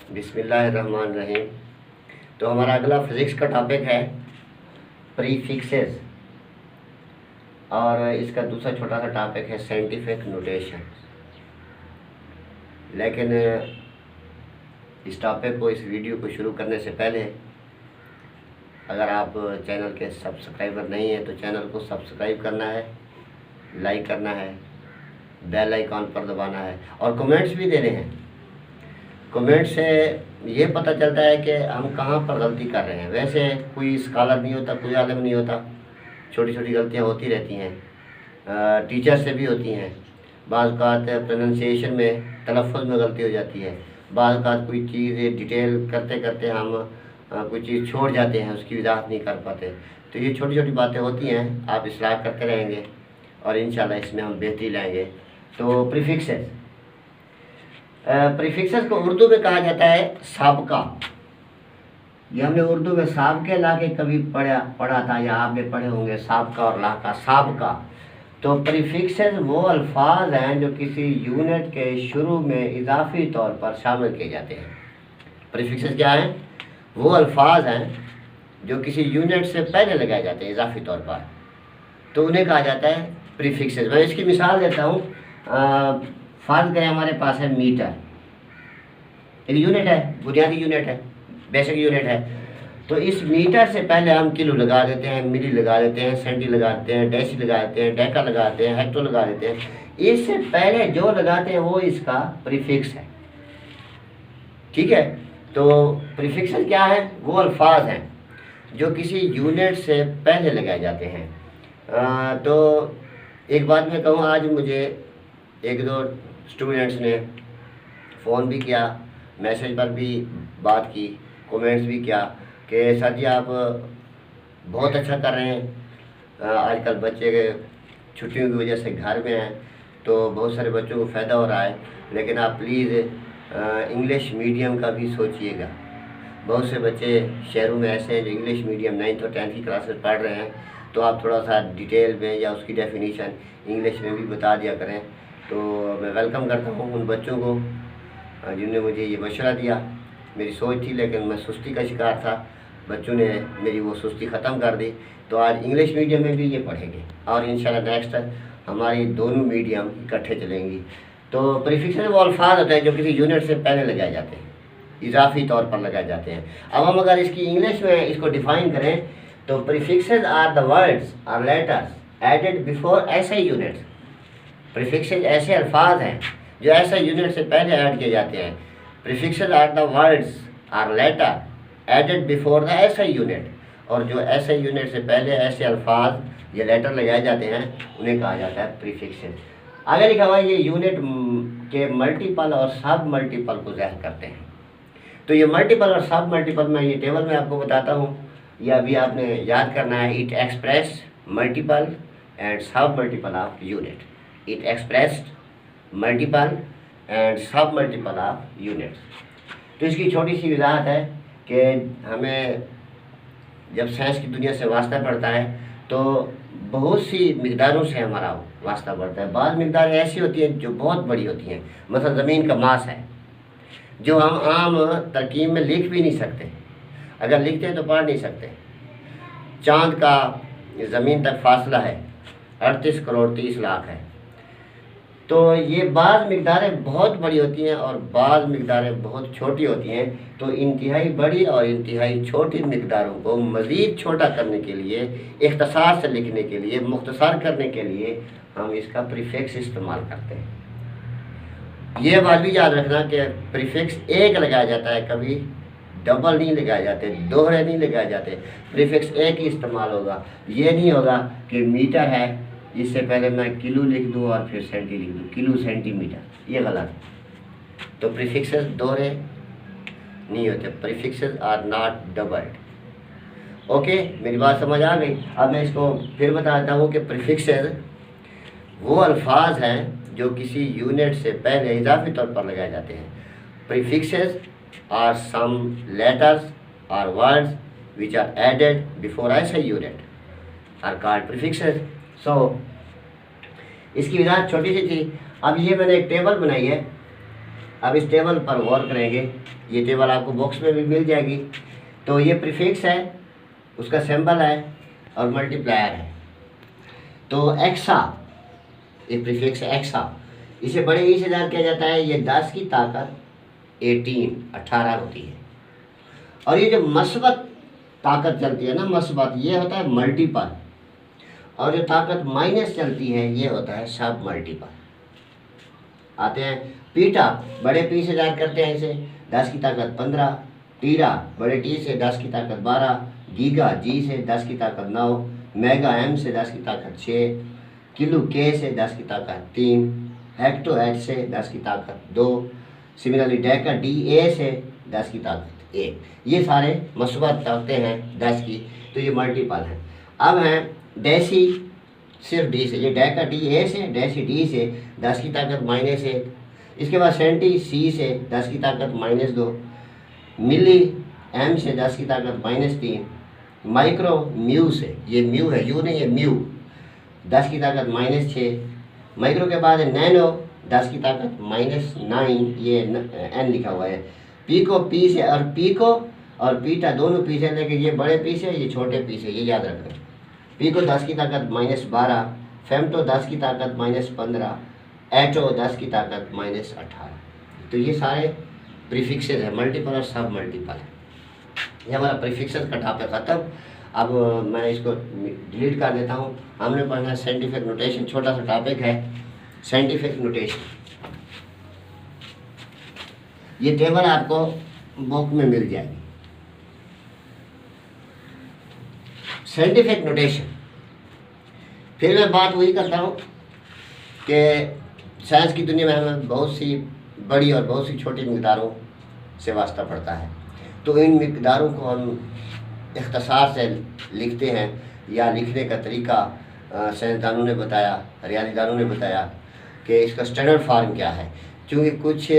बिस्मिल्लाहिर्रहमानिर्रहीम। तो हमारा अगला फिज़िक्स का टॉपिक है प्रीफिक्सेस, और इसका दूसरा छोटा सा टॉपिक है साइंटिफिक नोटेशन। लेकिन इस टॉपिक को, इस वीडियो को शुरू करने से पहले अगर आप चैनल के सब्सक्राइबर नहीं हैं तो चैनल को सब्सक्राइब करना है, लाइक करना है, बेल आइकॉन पर दबाना है और कमेंट्स भी देने हैं। कमेंट से ये पता चलता है कि हम कहाँ पर गलती कर रहे हैं। वैसे कोई स्कॉलर नहीं होता, कोई आलिम नहीं होता, छोटी छोटी गलतियाँ होती रहती हैं, टीचर से भी होती हैं। बाज़ औक़ात प्रोनंसिएशन में, तलफ़्फ़ुज़ में गलती हो जाती है। बाज़ औक़ात कोई चीज़ डिटेल करते करते हम कोई चीज़ छोड़ जाते हैं, उसकी वज़ाहत नहीं कर पाते। तो ये छोटी छोटी बातें होती हैं, आप इस्लाह करते रहेंगे और इंशाल्लाह इसमें हम बेहतरी लाएंगे। तो प्रीफिक्सेस, प्रीफिक्सेस को उर्दू में कहा जाता है साबका। ये हमने उर्दू में साबके ला के कभी पढ़ा था, या आपने पढ़े होंगे साबका और लाका, साबका। तो प्रीफिक्सेस वो अल्फाज हैं जो किसी यूनिट के शुरू में इजाफी तौर पर शामिल किए जाते हैं। प्रीफिक्सेस क्या हैं? वो अल्फाज हैं जो किसी यूनिट से पहले लगाए जाते हैं इजाफी तौर पर, तो उन्हें कहा जाता है प्रीफिक्सेस। मैं इसकी मिसाल देता हूँ। फ़र्ज़ करें हमारे पास है मीटर, एक यूनिट है, बुनियादी यूनिट है, बेसिक यूनिट है। तो इस मीटर से पहले हम किलो लगा देते हैं, मिली लगा देते हैं, सेंटी लगाते हैं, डेसी लगा देते हैं, डेका लगाते हैं, हेक्टो लगा देते हैं। इससे पहले जो लगाते हैं वो इसका प्रीफिक्स है। ठीक है, तो प्रीफिक्सेस क्या है? वो अल्फाज हैं जो किसी यूनिट से पहले लगाए जाते हैं। तो एक बात मैं कहूँ, आज मुझे एक दो स्टूडेंट्स ने फ़ोन भी किया, मैसेज पर भी बात की, कमेंट्स भी किया कि सर जी आप बहुत अच्छा कर रहे हैं। आजकल बच्चे छुट्टियों की वजह से घर में हैं, तो बहुत सारे बच्चों को फ़ायदा हो रहा है, लेकिन आप प्लीज़ इंग्लिश मीडियम का भी सोचिएगा। बहुत से बच्चे शहरों में ऐसे हैं जो इंग्लिश मीडियम 9th और 10th की क्लासेस पढ़ रहे हैं, तो आप थोड़ा सा डिटेल में या उसकी डेफिनीशन इंग्लिश में भी बता दिया करें। तो मैं वेलकम करता हूँ उन बच्चों को जिन्होंने मुझे ये मशवरा दिया। मेरी सोच थी लेकिन मैं सुस्ती का शिकार था, बच्चों ने मेरी वो सुस्ती ख़त्म कर दी। तो आज इंग्लिश मीडियम में भी ये पढ़ेंगे और इंशाल्लाह नेक्स्ट हमारी दोनों मीडियम इकट्ठे चलेंगी। तो प्रीफिक्सेस वो अल्फाज होते हैं जो किसी यूनिट से पहले लगाए जाते हैं, इजाफी तौर पर लगाए जाते हैं। अब हम अगर इसकी इंग्लिश में इसको डिफ़ाइन करें तो प्रीफिक्सेस आर द वर्ड्स और लेटर्स एडेड बिफोर ऐसे यूनिट्स। प्रीफिक्सेस ऐसे अल्फाज हैं जो ऐसे यूनिट से पहले ऐड किए जाते हैं। प्रीफिक्सेस आर द वर्ड्स और लेटर एडेड बिफोर द ऐसे यूनिट, और जो ऐसे यूनिट से पहले ऐसे अल्फाज या लेटर लगाए जाते हैं उन्हें कहा जाता है प्रीफिक्सेस। आगे लिखा हुआ है ये यूनिट के मल्टीपल और सब मल्टीपल को ज़ाहिर करते हैं। तो ये मल्टीपल और सब मल्टीपल मैं ये टेबल में आपको बताता हूँ, या अभी आपने याद करना है। इट एक्सप्रेस मल्टीपल एंड सब multiple of unit. It expressed multiple and सब मल्टीपल ऑफ यूनिट्स। तो इसकी छोटी सी वजाहत है कि हमें जब साइंस की दुनिया से वास्ता पड़ता है तो बहुत सी मिकदारों से हमारा वास्ता पड़ता है। बाद मिकदारें ऐसी होती हैं जो बहुत बड़ी होती हैं, मतलब ज़मीन का मास है जो हम आम तरकीब में लिख भी नहीं सकते, अगर लिखते हैं तो पढ़ नहीं सकते। चाँद का ज़मीन तक फासला है 38 करोड़ 30 लाख है। तो ये बाज़ मिकदारें बहुत बड़ी होती हैं और बाज़ मिकदारें बहुत छोटी होती हैं। तो इंतहाई बड़ी और इंतहाई छोटी मिकदारों को मज़ीद छोटा करने के लिए, इख्तिसार से लिखने के लिए, मुख्तसर करने के लिए हम इसका प्रीफिक्स इस्तेमाल करते हैं। ये बात भी याद रखना कि प्रीफिक्स एक लगाया जाता है, कभी डबल नहीं लगाए जाते, दोहरे नहीं लगाए जाते। प्रीफिक्स एक ही इस्तेमाल होगा। ये नहीं होगा कि मीटर है, इससे पहले मैं किलो लिख दूँ और फिर सेंटी लिख दूँ, किलो सेंटीमीटर, ये गलत है। तो प्रीफिक्सेस दोहरे नहीं होते। Prefixes are not doubled. Okay, मेरी बात समझ आ गई? अब मैं इसको फिर बताता हूँ कि प्रीफिक्सेस वो अल्फाज हैं जो किसी यूनिट से पहले इजाफी तौर पर लगाए जाते हैं। प्रीफिक्सेस आर सम लेटर्स और words which are added before ऐसे यूनिट आर कॉल्ड प्रीफिक्सेस। इसकी वजह छोटी सी थी। अब ये मैंने एक टेबल बनाई है अब इस टेबल पर गौर करेंगे, ये टेबल आपको बॉक्स में भी मिल जाएगी। तो ये प्रीफिक्स है, उसका सिंबल है और मल्टीप्लायर है। तो एक्सा, ये प्रीफिक्स है एक्सा, इसे बड़े ई से याद किया जाता है। ये 10 की ताकत 18 होती है। और ये जो मस्बत ताकत चलती है ना, मस्बत, ये होता है मल्टीपल। और जो ताकत माइनस चलती है ये होता है सब मल्टीपल। आते हैं पीटा, बड़े पी से याद करते हैं इसे, 10 की ताकत 15। टीरा, बड़े टी से 10 की ताकत 12। गीगा, जी से 10 की ताकत 9। मेगा, एम से 10 की ताकत 6। किलो, के से 10 की ताकत 3। हेक्टो, एच से 10 की ताकत 2। सिमिलरली डेका, डी, ए से 10 की ताकत 1। ये सारे मस्बत ताकतें हैं 10 की, तो ये मल्टीपल हैं। अब हैं डेसी, सिर्फ डी से, ये डेका डी ए से, डेसी डी से 10 की ताकत -1। इसके बाद सेंटी, सी से 10 की ताकत -2। मिली, एम से 10 की ताकत -3। माइक्रो, म्यू से, ये म्यू है, यू नहीं है, म्यू, 10 की ताकत -6। माइक्रो के बाद नैनो, 10 की ताकत -9, ये एन लिखा हुआ है। पीको, पी से, और पीको और पीटा दोनों पी से, लेकिन ये बड़े पी से, ये छोटे पी से, ये याद रखें। पीको 10 की ताकत -12। फेमटो 10 की ताकत -15। एटो 10 की ताकत -18। तो ये सारे प्रीफिक्सेस है, मल्टीपल और सब मल्टीपल है। ये हमारा प्रीफिक्सेस का टॉपिक खत्म। अब मैं इसको डिलीट कर देता हूँ। हमने पढ़ना साइंटिफिक नोटेशन, छोटा सा टॉपिक है साइंटिफिक नोटेशन। ये टेबल आपको बुक में मिल जाएगी। साइंटिफिक नोटेशन, फिर मैं बात वही करता हूँ कि साइंस की दुनिया में हमें बहुत सी बड़ी और बहुत सी छोटी मिक़दारों से वास्ता पड़ता है। तो इन मिक़दारों को हम इख्तिसार से लिखते हैं, या लिखने का तरीका साइंसदानों ने बताया, रियाज़ीदानों ने बताया कि इसका स्टैंडर्ड फॉर्म क्या है। क्योंकि कुछ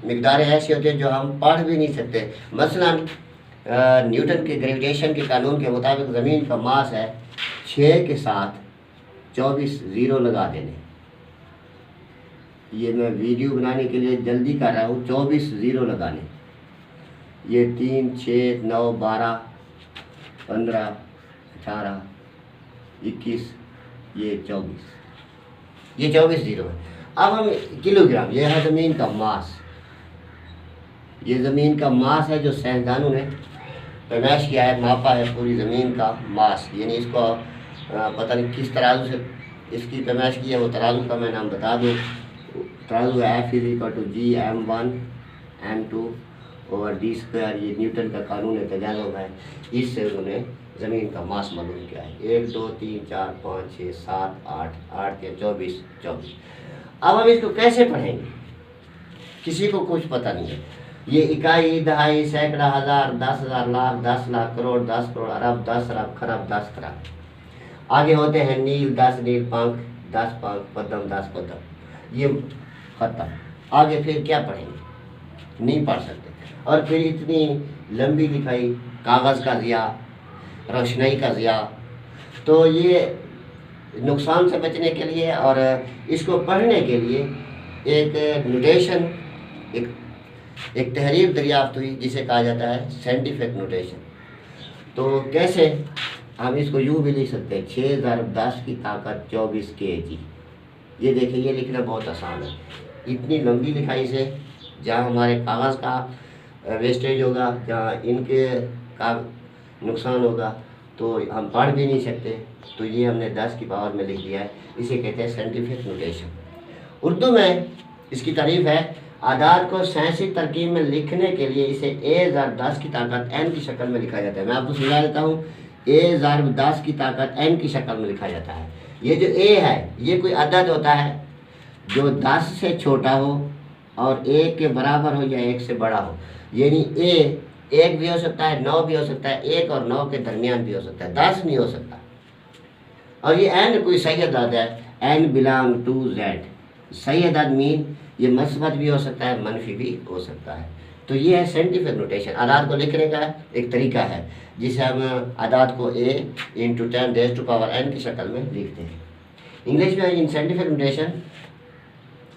मिक़दारें ऐसी होती हैं जो हम पढ़ भी नहीं सकते। मसलन न्यूटन के ग्रेविटेशन के कानून के मुताबिक ज़मीन का मास है 6 के साथ 24 ज़ीरो लगा देने। ये मैं वीडियो बनाने के लिए जल्दी कर रहा हूँ, 24 ज़ीरो लगाने। ये 3, 6, 9, 12, 15, 18, 21, ये 24, ये 24 ज़ीरो है। अब हम किलोग्राम, ये है ज़मीन का मास, ये ज़मीन का मास है जो साइंसदानों ने पैमाइश किया है, मापा है पूरी ज़मीन का मास। यानी इसको पता नहीं किस तराजू से इसकी पैमाइश की है, वो तराजू का मैं नाम बता दूँ। तराजू F=G(m1 m2 / d²। ये न्यूटन का कानून है, तजाज़ुब है, इससे उन्होंने ज़मीन का मास मालूम किया है। 1 2 3 4 5 6 7 8 8 या 24 24। अब हम इसको कैसे पढ़ेंगे, किसी को कुछ पता नहीं है। ये इकाई, दहाई, सैकड़ा, हज़ार, 10,000, लाख, 10 लाख, करोड़, 10 करोड़, अरब, 10 अरब, खरब, 10 खरब। आगे होते हैं नील, 10 नील पंख, 10 पंख, पद्म, 10 पद्म। ये खत्म। आगे फिर क्या पढ़ेंगे, नहीं पढ़ सकते। और फिर इतनी लंबी लिखाई, कागज़ का ज़िया, रोशनाई का ज़िया। तो ये नुकसान से बचने के लिए और इसको पढ़ने के लिए एक नोटेशन, एक तहरीर दरियाफ्त हुई जिसे कहा जाता है साइंटिफिक नोटेशन। तो कैसे हम इसको यूँ भी लिख सकते हैं, 6 × 10 की ताकत 24 kg। ये देखिए, ये लिखना बहुत आसान है। इतनी लंबी लिखाई से जहाँ हमारे कागज़ का वेस्टेज होगा, जहाँ इनके का नुकसान होगा, तो हम पढ़ भी नहीं सकते। तो ये हमने 10 की पावर में लिख दिया है, इसे कहते हैं साइंटिफिक नोटेशन। उर्दू में इसकी तारीफ़ है, आदाद को साइंसी तरकीब में लिखने के लिए इसे A/10 की ताकत n की शक्ल में लिखा जाता है। मैं आपको समझा देता हूँ, A/10 की ताकत n की शक्ल में लिखा जाता है। ये जो A है, ये कोई अदद होता है जो 10 से छोटा हो और 1 के बराबर हो या 1 से बड़ा हो। यानी A 1 भी हो सकता है, 9 भी हो सकता है, 1 और 9 के दरमियान भी हो सकता है, 10 नहीं हो सकता। और ये n कोई सही अदद है, n बिलोंग टू Z। सही अदद मीन ये मस्बत भी हो सकता है, मनफी भी हो सकता है। तो ये है साइंटिफिक नोटेशन। आदाद को लिखने का एक तरीका है जिसे हम आदाद को A × 10⁻⁴ की शक्ल में लिखते हैं। इंग्लिश में in scientific notation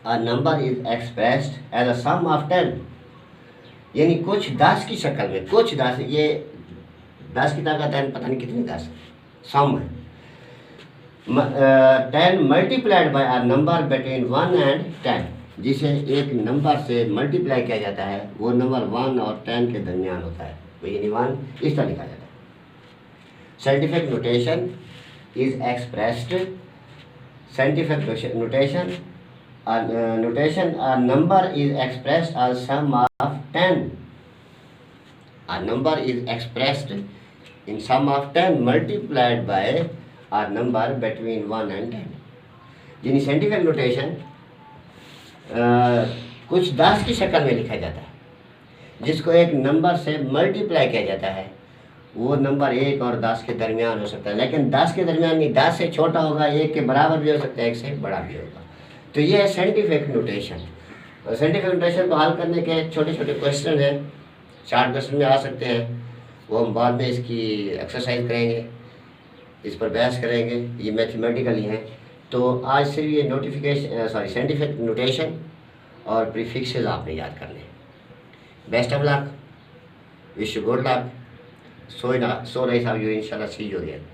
a number is expressed as a sum of 10, यानी कुछ 10 की शक्ल में, कुछ 10, ये 10 की ताकत है पता नहीं कितनी 10, सम है। 10 multiplied by a number between 1 and 10, जिसे एक नंबर से मल्टीप्लाई किया जाता है, वो नंबर 1 और 10 के दरमियान होता है, तो यानी 1 इस तरह लिखा जाता है। Scientific notation is expressed, scientific notation a number is expressed as sum of 10, a number is expressed in sum of 10 multiplied by a number between 1 and 10, यानी साइंटिफिक नोटेशन कुछ 10 की शक्ल में लिखा जाता है, जिसको एक नंबर से मल्टीप्लाई किया जाता है, वो नंबर 1 और 10 के दरमियान हो सकता है, लेकिन 10 के दरमियान नहीं, 10 से छोटा होगा, 1 के बराबर भी हो सकता है, 1 से बड़ा भी होगा। तो ये है साइंटिफिक नोटेशन। साइंटिफिक नोटेशन को हल करने के छोटे छोटे क्वेश्चन हैं, 4 क्वेश्चन में आ सकते हैं, वो हम बाद में इसकी एक्सरसाइज करेंगे, इस पर बहस करेंगे, ये मैथमेटिकली हैं। तो आज सिर्फ ये साइंटिफिक नोटेशन और प्रीफिक्सेस आपने याद करने। Best of luck, wish you good luck, so nice of you, इंशाल्लाह सी यू अगेन।